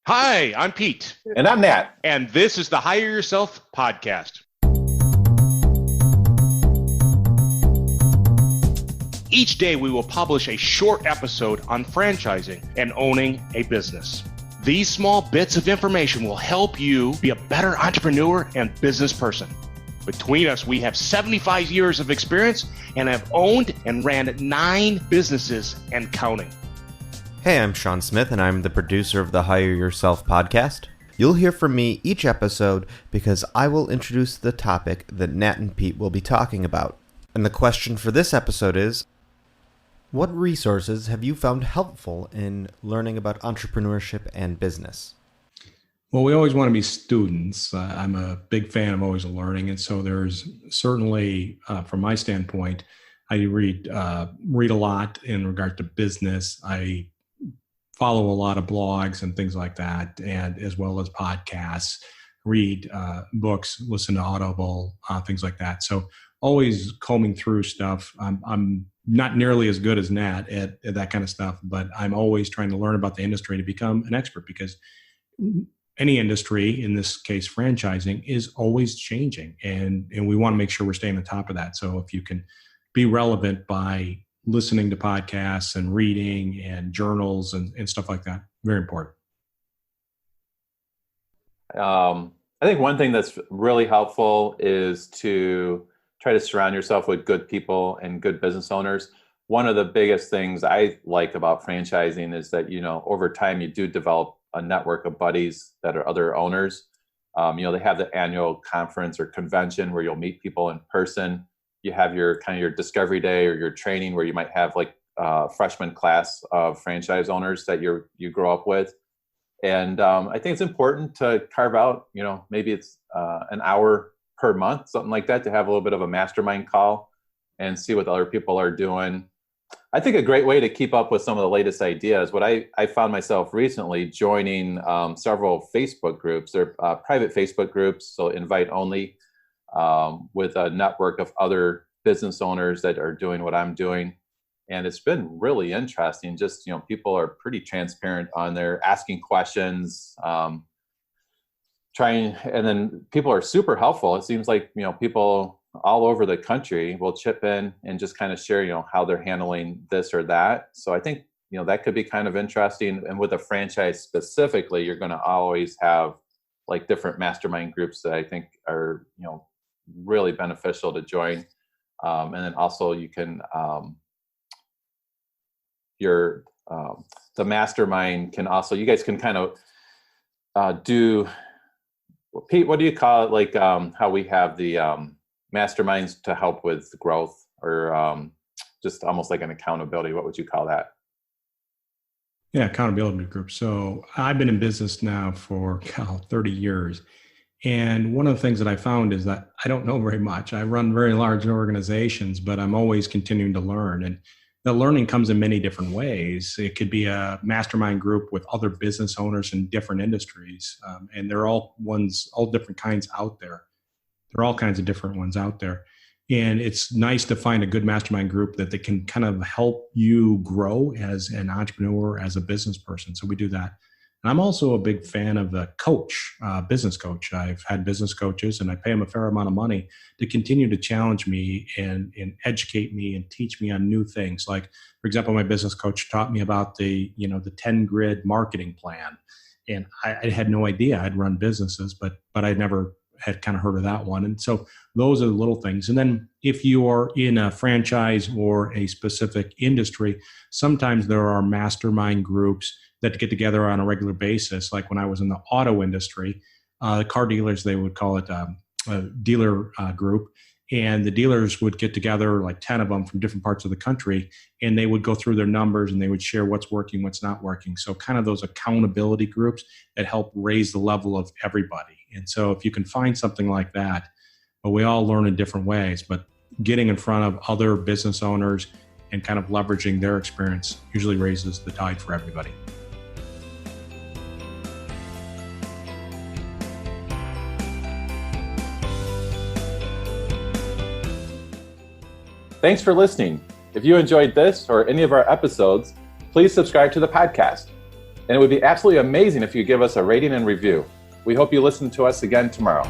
Hi, I'm Pete. And I'm Nat. And this is the Hire Yourself podcast. Each day we will publish a short episode on franchising and owning a business. These small bits of information will help you be a better entrepreneur and business person. Between us, we have 75 years of experience and have owned and ran 9 businesses and counting. Hey, I'm Sean Smith, and I'm the producer of the Hire Yourself podcast. You'll hear from me each episode because I will introduce the topic that Nat and Pete will be talking about. And the question for this episode is, what resources have you found helpful in learning about entrepreneurship and business? Well, we always want to be students. I'm a big fan of always learning. And so there's certainly, from my standpoint, I read a lot in regard to business. I follow a lot of blogs and things like that, and as well as podcasts, read books, listen to Audible, things like that. So always combing through stuff. I'm not nearly as good as Nat at that kind of stuff, but I'm always trying to learn about the industry to become an expert, because any industry, in this case franchising, is always changing, and we want to make sure we're staying on top of that. So if you can be relevant by listening to podcasts and reading and journals and stuff like that, very important. I think one thing that's really helpful is to try to surround yourself with good people and good business owners. One of the biggest things I like about franchising is that, over time you do develop a network of buddies that are other owners. They have the annual conference or convention where you'll meet people in person. You have your discovery day or your training where you might have like a freshman class of franchise owners that you grow up with. And I think it's important to carve out, maybe it's an hour per month, something like that, to have a little bit of a mastermind call and see what other people are doing. I think a great way to keep up with some of the latest ideas, what I found myself recently joining several Facebook groups. They're private Facebook groups, so invite only, with a network of other business owners that are doing what I'm doing. And it's been really interesting. Just, people are pretty transparent on there, asking questions, and then people are super helpful. It seems like, people all over the country will chip in and just kind of share, how they're handling this or that. So I think, that could be kind of interesting. And with a franchise specifically, you're going to always have like different mastermind groups that I think are, really beneficial to join. And then also you can, the mastermind can also, you guys can kind of do, Pete, what do you call it? Like how we have the masterminds to help with growth, or just almost like an accountability. What would you call that? Yeah, accountability group. So I've been in business now for 30 years. And one of the things that I found is that I don't know very much. I run very large organizations, but I'm always continuing to learn. And the learning comes in many different ways. It could be a mastermind group with other business owners in different industries. And they're all different kinds out there. There are all kinds of different ones out there. And it's nice to find a good mastermind group that they can kind of help you grow as an entrepreneur, as a business person. So we do that. And I'm also a big fan of a coach, business coach. I've had business coaches, and I pay them a fair amount of money to continue to challenge me and educate me and teach me on new things. Like, for example, my business coach taught me about the 10 grid marketing plan. And I had no idea. I'd run businesses, but I never had kind of heard of that one. And so those are the little things. And then if you are in a franchise or a specific industry, sometimes there are mastermind groups that get together on a regular basis. Like when I was in the auto industry, the car dealers, they would call it a dealer group. And the dealers would get together, like 10 of them from different parts of the country, and they would go through their numbers and they would share what's working, what's not working. So kind of those accountability groups that help raise the level of everybody. And so if you can find something like that, but we all learn in different ways, but getting in front of other business owners and kind of leveraging their experience usually raises the tide for everybody. Thanks for listening. If you enjoyed this or any of our episodes, please subscribe to the podcast. And it would be absolutely amazing if you give us a rating and review. We hope you listen to us again tomorrow.